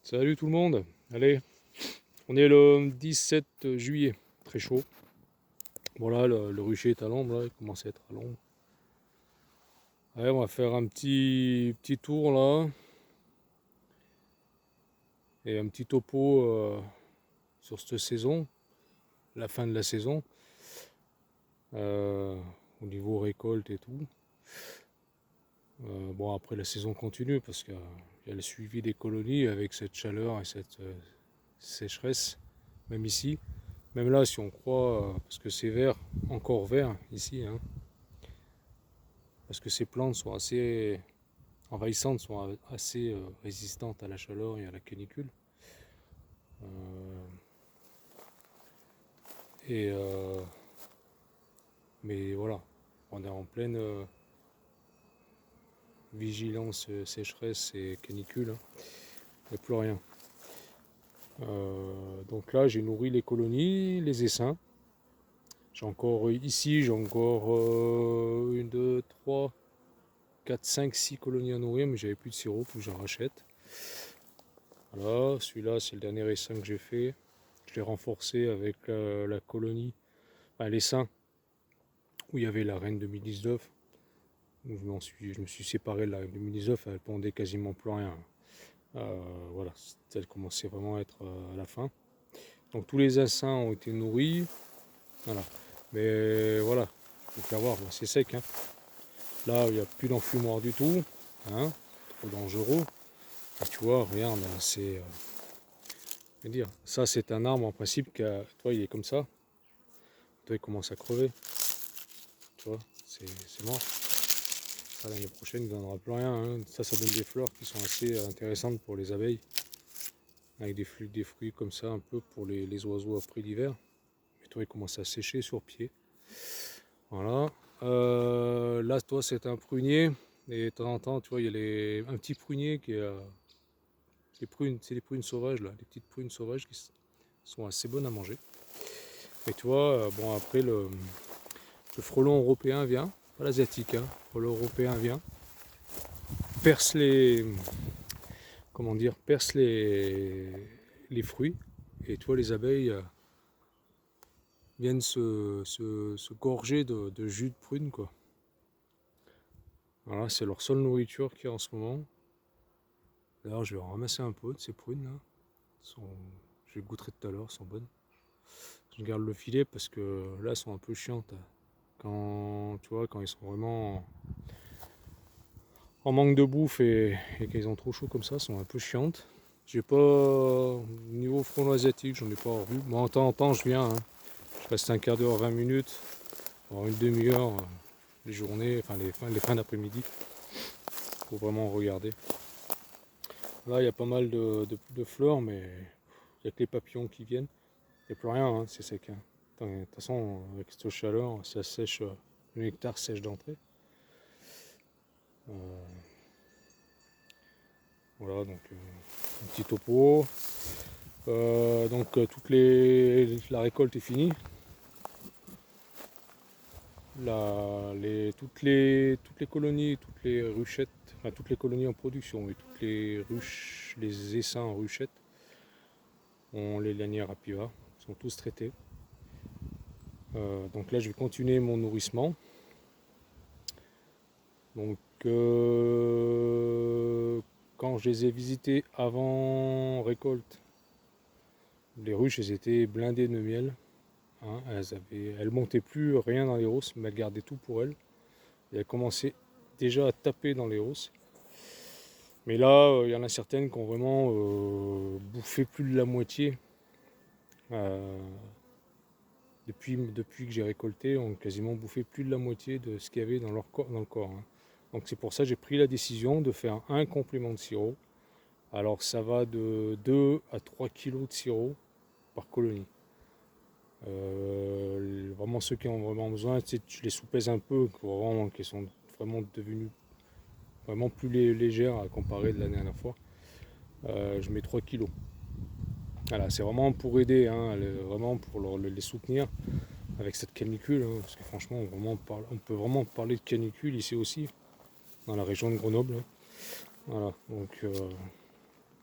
Salut tout le monde. Allez, on est le 17 juillet, très chaud. Voilà, le rucher est à l'ombre, là, il commence à être à l'ombre. Allez, on va faire un petit tour là et un petit topo sur cette saison, la fin de la saison, euh, au niveau récolte et tout. Bon, après la saison continue parce qu'il y a le suivi des colonies avec cette chaleur et cette sécheresse, même ici. Même là, si on croit, parce que c'est vert, encore vert ici, hein, parce que ces plantes sont assez envahissantes, sont assez résistantes à la chaleur et à la canicule. Euh, et mais voilà, on est en pleine vigilance sécheresse et canicule, hein. Il n'y a plus rien. Donc là, j'ai nourri les colonies, les essaims. J'ai encore ici, j'ai encore 1, 2, 3, 4, 5, 6 colonies à nourrir, mais j'avais plus de sirop, faut que j'en rachète. Voilà, celui-là, c'est le dernier essaim que j'ai fait. Je l'ai renforcé avec la colonie, enfin, l'essaim où il y avait la reine 2019. Je me suis séparé de la reine 2019, elle pondait quasiment plus rien. Voilà, elle commençait vraiment à être à la fin. Donc tous les essaims ont été nourris. Voilà. Mais voilà, il faut voir, c'est sec, hein. Là, il n'y a plus d'enfumoir du tout, hein, trop dangereux. Et tu vois, regarde, c'est. Dire, ça, c'est un arbre en principe toi, il est comme ça. Toi, il commence à crever. Tu vois, c'est mort. Ça, l'année prochaine, il ne donnera plus rien, hein. Ça donne des fleurs qui sont assez intéressantes pour les abeilles. Avec des fruits comme ça, un peu pour les oiseaux après l'hiver. Mais toi, il commence à sécher sur pied. Voilà. Là, toi, c'est un prunier. Et de temps en temps, tu vois, il y a un petit prunier qui est. Les prunes, c'est les prunes sauvages, là. Les petites prunes sauvages qui sont assez bonnes à manger. Et tu vois, bon, après, le frelon européen vient. Pas l'asiatique, hein. Le frelon européen vient. Perce les. Comment dire, perce les fruits. Et tu vois, les abeilles viennent se gorger de jus de prune, quoi. Voilà, c'est leur seule nourriture qu'il y a en ce moment. D'ailleurs, je vais en ramasser un peu de ces prunes là. Je les goûterai tout à l'heure, elles sont bonnes. Je garde le filet parce que là, elles sont un peu chiantes. Quand tu vois, quand ils sont vraiment en manque de bouffe et qu'ils ont trop chaud comme ça, elles sont un peu chiantes. J'ai pas niveau frelon asiatique, j'en ai pas revu. Moi, en temps en temps, je viens, hein. Je reste un quart d'heure, 20 minutes, voire une demi-heure, les journées, enfin les fins d'après-midi, pour vraiment regarder. Là, il y a pas mal de fleurs, mais il n'y a que les papillons qui viennent. Il n'y a plus rien, hein, c'est sec, hein. De toute façon, avec cette chaleur, ça sèche, le nectar sèche d'entrée. Euh, voilà, donc un petit topo. La récolte est finie. Toutes les colonies, toutes les ruchettes, enfin toutes les colonies en production et toutes les ruches, les essaims en ruchettes ont les lanières Apiva, sont tous traités. Donc là, je vais continuer mon nourrissement. Donc, quand je les ai visités avant récolte, les ruches, elles étaient blindées de miel, hein. Elles montaient plus rien dans les hausses, mais elles gardaient tout pour elles. Et elles commençaient déjà à taper dans les hausses. Mais là, il y en a certaines qui ont vraiment bouffé plus de la moitié. Euh, depuis que j'ai récolté, ont quasiment bouffé plus de la moitié de ce qu'il y avait dans leur corps, dans le corps, hein. Donc c'est pour ça que j'ai pris la décision de faire un complément de sirop. Alors ça va de 2 à 3 kg de sirop par colonie. Vraiment ceux qui ont vraiment besoin, tu les soupèses un peu, qui sont vraiment devenues vraiment plus légères à comparer de la dernière fois. Je mets 3 kg. Voilà, c'est vraiment pour aider, hein, vraiment pour les soutenir avec cette canicule, hein, parce que franchement on peut vraiment parler de canicule ici aussi, dans la région de Grenoble, hein. Voilà, donc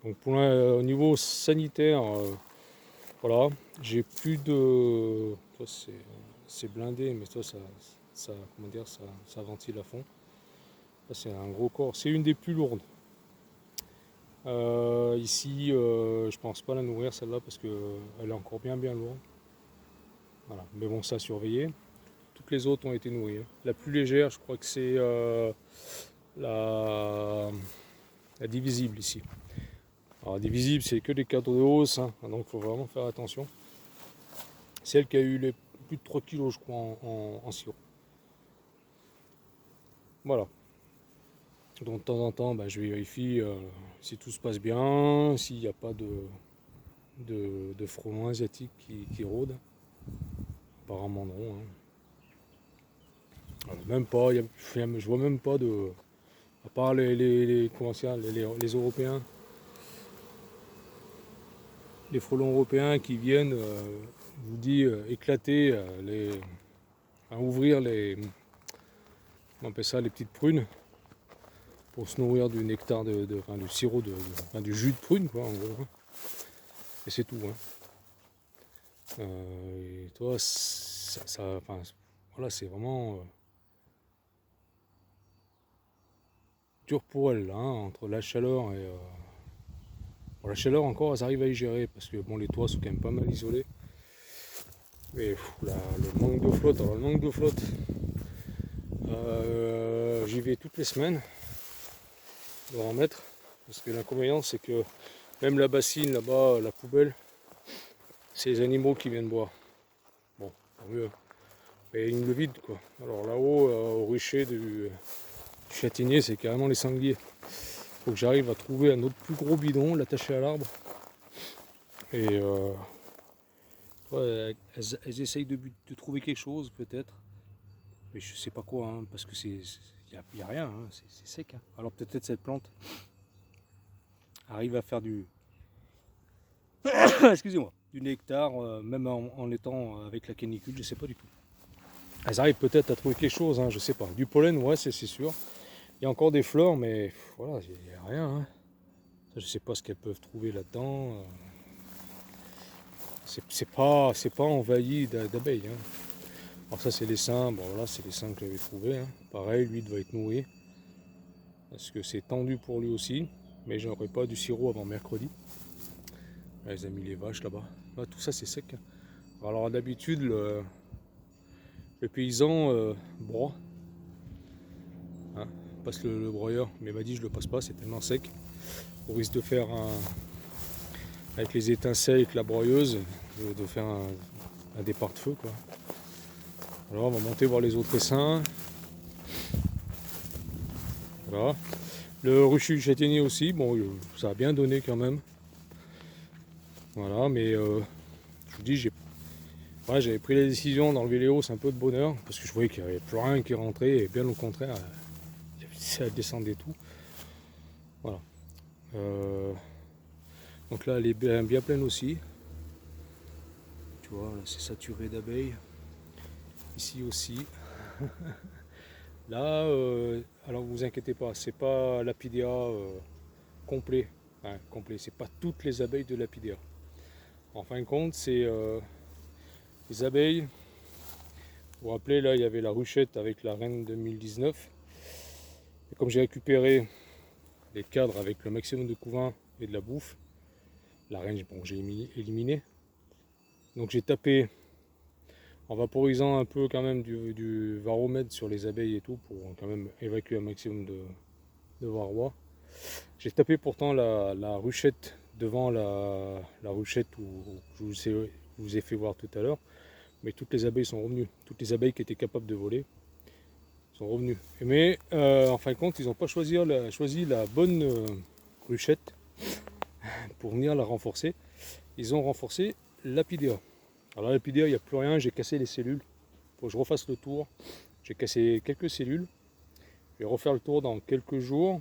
Donc au niveau sanitaire, voilà, j'ai plus de... Toi, c'est blindé, mais toi, comment dire, ça ventile à fond. Là, c'est un gros corps. C'est une des plus lourdes. Ici, je pense pas la nourrir celle-là parce qu'elle est encore bien lourde. Voilà. Mais bon, ça a surveillé. Toutes les autres ont été nourries. La plus légère, je crois que c'est la divisible ici. Alors divisible, c'est que des cadres de hausse, hein, donc il faut vraiment faire attention. C'est elle qui a eu les plus de 3 kg, je crois, en sirop. Voilà. Donc de temps en temps, je vérifie si tout se passe bien, s'il n'y a pas de frelons asiatiques qui rôdent. Apparemment non. Hein. Alors, même pas, je vois même pas de... À part les Européens, les frelons européens qui viennent, je vous dis, éclater, ouvrir on appelle ça les petites prunes, pour se nourrir du nectar, du sirop, du jus de prune, quoi, en gros. Hein. Et c'est tout. Hein. Et toi, voilà, c'est vraiment dur pour elle, là, hein, entre la chaleur et... Bon, la chaleur encore, elles arrivent à y gérer, parce que bon, les toits sont quand même pas mal isolés. Mais le manque de flotte, alors le manque de flotte, j'y vais toutes les semaines, je dois en mettre, parce que l'inconvénient c'est que même la bassine là-bas, la poubelle, c'est les animaux qui viennent boire. Bon, tant mieux. Mais ils me le vident quoi. Alors là-haut, au rucher du châtaignier, c'est carrément les sangliers. Faut que j'arrive à trouver un autre plus gros bidon, l'attacher à l'arbre. Et elles essayent de trouver quelque chose peut-être. Mais je sais pas quoi, hein, parce que il n'y a rien, hein, c'est sec. Hein. Alors peut-être cette plante arrive à faire du excusez-moi, du nectar, même en étant avec la canicule, je sais pas du tout. Elles arrivent peut-être à trouver quelque chose, hein, je sais pas. Du pollen, ouais, c'est sûr. Il y a encore des fleurs, mais voilà, il n'y a rien. Hein. Je sais pas ce qu'elles peuvent trouver là-dedans. C'est pas envahi d'abeilles. Hein. Alors ça c'est l'essaim, bon voilà, c'est l'essaim que j'avais trouvé. Hein. Pareil, lui doit être nourri. Parce que c'est tendu pour lui aussi. Mais j'aurai pas du sirop avant mercredi. Là, ils ont mis les vaches là-bas. Là, tout ça c'est sec. Hein. Alors d'habitude le paysan broie. Hein, passe le broyeur, mais il m'a dit je le passe pas, c'est tellement sec. On risque de faire avec les étincelles avec la broyeuse, de faire un départ de feu quoi. Alors on va monter voir les autres essaims. Voilà. Le ruchu du châtaignier aussi, bon ça a bien donné quand même. Voilà, mais je vous dis, j'avais pris la décision d'enlever les hausses un peu de bonheur, parce que je voyais qu'il n'y avait plus rien qui rentrait, et bien au contraire, ça descendait tout. Voilà. Donc là elle est bien pleine aussi. Tu vois, là c'est saturé d'abeilles. Ici aussi. Là, alors vous inquiétez pas, c'est pas l'apidea complet. Hein, complet, c'est pas toutes les abeilles de l'apidea. En fin de compte, c'est les abeilles. Vous vous rappelez, là il y avait la ruchette avec la reine 2019. Et comme j'ai récupéré les cadres avec le maximum de couvain et de la bouffe, la reine, bon, j'ai éliminé. Donc j'ai tapé en vaporisant un peu quand même du varomètre sur les abeilles et tout pour quand même évacuer un maximum de varroa. J'ai tapé pourtant la ruchette devant la ruchette où je vous ai fait voir tout à l'heure, mais toutes les abeilles sont revenues. Toutes les abeilles qui étaient capables de voler sont revenues. Mais en fin de compte, ils n'ont pas choisi la bonne ruchette pour venir la renforcer. Ils ont renforcé l'apidea. Alors l'apidea, il n'y a plus rien, j'ai cassé les cellules. Il faut que je refasse le tour. J'ai cassé quelques cellules. Je vais refaire le tour dans quelques jours.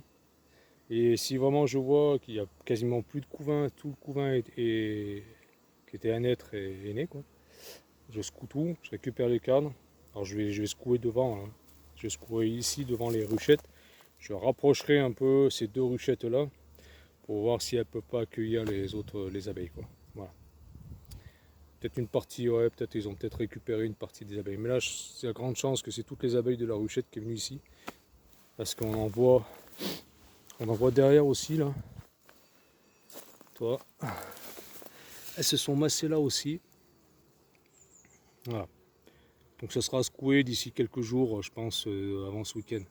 Et si vraiment je vois qu'il n'y a quasiment plus de couvain, tout le couvain qui était à naître est né, quoi. Je secoue tout, je récupère les cadres. Alors je vais secouer devant. Hein. Je vais secouer ici devant les ruchettes. Je rapprocherai un peu ces deux ruchettes là pour voir si elle peut pas accueillir les abeilles, quoi. Voilà. Peut-être une partie, ouais, peut-être ils ont peut-être récupéré une partie des abeilles. Mais là, c'est la grande chance que c'est toutes les abeilles de la ruchette qui est venue ici. Parce on en voit derrière aussi, là. Toi. Elles se sont massées là aussi. Voilà. Donc ça sera secoué d'ici quelques jours, je pense, avant ce week-end.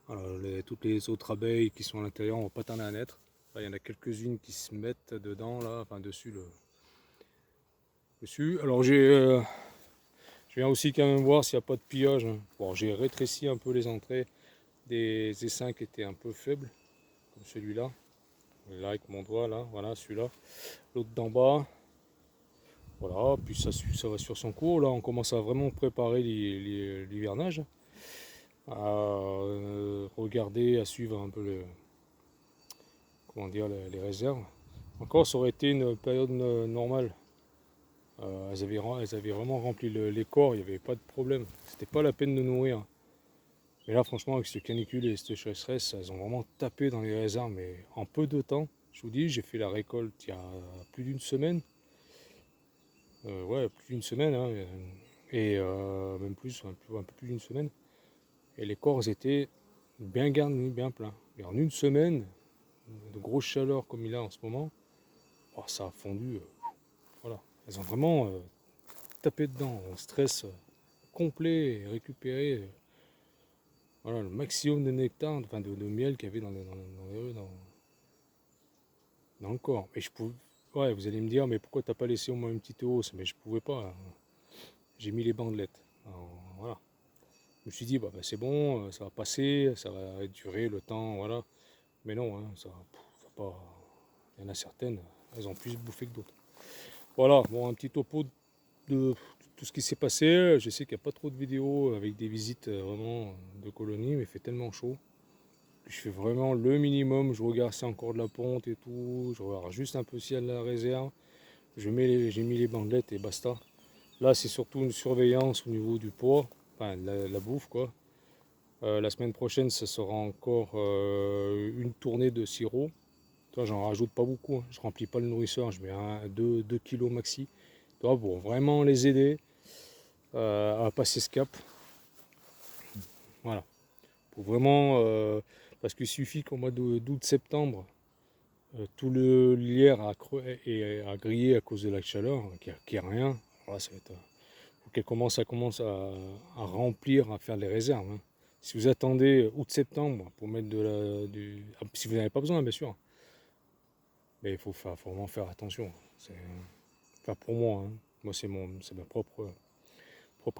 Voilà, toutes les autres abeilles qui sont à l'intérieur vont pas tarder à naître. Là, il y en a quelques-unes qui se mettent dedans, là, enfin dessus. Dessus. Alors je viens aussi quand même voir s'il n'y a pas de pillage, hein. Bon, j'ai rétréci un peu les entrées des essaims qui étaient un peu faibles, comme celui-là. Là avec mon doigt, là, voilà, celui-là. L'autre d'en bas. Voilà, puis ça va sur son cours. Là, on commence à vraiment préparer l'hivernage. À regarder, à suivre un peu comment dire, les réserves. Encore, ça aurait été une période normale. Elles avaient vraiment rempli les corps, il n'y avait pas de problème. C'était pas la peine de nourrir. Mais là, franchement, avec cette canicule et cette sécheresse, elles ont vraiment tapé dans les réserves. Mais en peu de temps, je vous dis, j'ai fait la récolte il y a plus d'une semaine. Ouais, plus d'une semaine, hein, et même plus, un peu plus d'une semaine. Et les corps étaient bien garnis, bien pleins. Et en une semaine, de grosses chaleurs comme il a en ce moment, oh, ça a fondu. Voilà. Elles ont vraiment tapé dedans, un stress complet et récupéré voilà, le maximum de nectar, enfin de miel qu'il y avait dans dans le corps. Et je pouvais, ouais, vous allez me dire, mais pourquoi t'as pas laissé au moins une petite hausse? Mais je pouvais pas, hein. J'ai mis les bandelettes. Alors, voilà. Je me suis dit, bah, c'est bon, ça va passer, ça va durer le temps, voilà. Mais non, hein, ça va pas. Il y en a certaines, elles ont plus bouffé que d'autres. Voilà, bon, un petit topo de tout ce qui s'est passé. Je sais qu'il n'y a pas trop de vidéos avec des visites vraiment de colonies, mais il fait tellement chaud. Je fais vraiment le minimum. Je regarde si encore de la ponte et tout. Je regarde juste un peu si elle a la réserve. J'ai mis les bandelettes et basta. Là, c'est surtout une surveillance au niveau du poids, enfin la bouffe, quoi. La semaine prochaine, ça sera encore une tournée de sirop. Toi, j'en rajoute pas beaucoup, hein. Je remplis pas le nourrisseur, je mets 2 kg maxi. Toi, pour vraiment les aider à passer ce cap. Voilà. Pour vraiment, parce qu'il suffit qu'au mois d'août-septembre, tout le lierre a grillé à cause de la chaleur, qu'il n'y a rien. Voilà, ça va être, faut qu'elle commence à remplir, à faire les réserves, hein. Si vous attendez août-septembre pour mettre si vous n'avez pas besoin, bien sûr. Mais faut vraiment faire attention. Enfin, pour moi, hein. Moi, c'est ma propre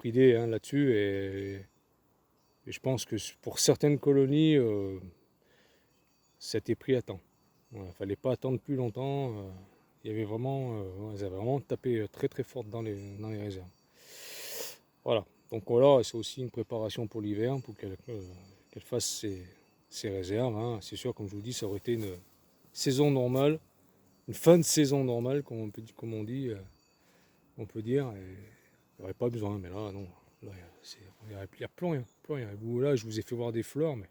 idée, hein, là-dessus. Et je pense que pour certaines colonies, c'était pris à temps. Il ne fallait pas attendre plus longtemps. Il y avait vraiment, elles avaient vraiment tapé très très fort dans les réserves. Voilà. Donc voilà, c'est aussi une préparation pour l'hiver, pour qu'elle fasse ses réserves, hein. C'est sûr, comme je vous dis, ça aurait été une saison normale, une fin de saison normale, comme on dit, on peut dire. Et il n'y aurait pas besoin, mais là, non. Là, il n'y a plus rien. Plus rien. Là, je vous ai fait voir des fleurs, mais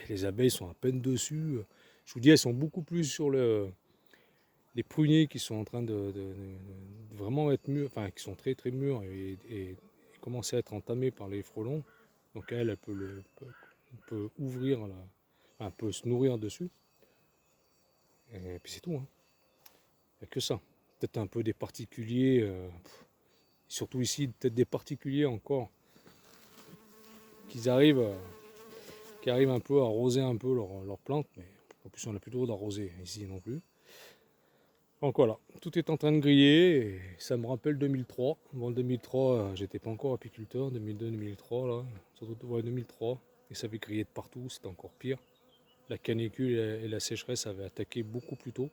les abeilles sont à peine dessus. Je vous dis, elles sont beaucoup plus sur les pruniers qui sont en train de vraiment être mûrs, enfin qui sont très très mûrs et commencent à être entamés par les frelons. Donc elle peut ouvrir, enfin, peut se nourrir dessus. Et puis c'est tout, hein. Il n'y a que ça. Peut-être un peu des particuliers, surtout ici, peut-être des particuliers encore, qui arrivent un peu à arroser un peu leurs plantes, mais en plus on n'a plus le droit d'arroser ici non plus. Donc voilà, tout est en train de griller et ça me rappelle 2003. Bon, 2003, j'étais pas encore apiculteur, 2002-2003 là, surtout ouais, 2003, et ça avait grillé de partout, c'était encore pire. La canicule et la sécheresse avaient attaqué beaucoup plus tôt.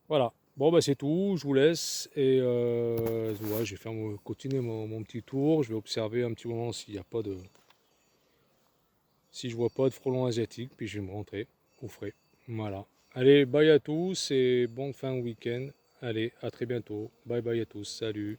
Voilà, bon bah c'est tout, je vous laisse et ouais, je vais continuer mon petit tour, je vais observer un petit moment s'il n'y a pas de... Si je vois pas de frelons asiatiques, puis je vais me rentrer au frais. Voilà. Allez, bye à tous et bon fin de week-end. Allez, à très bientôt. Bye bye à tous. Salut.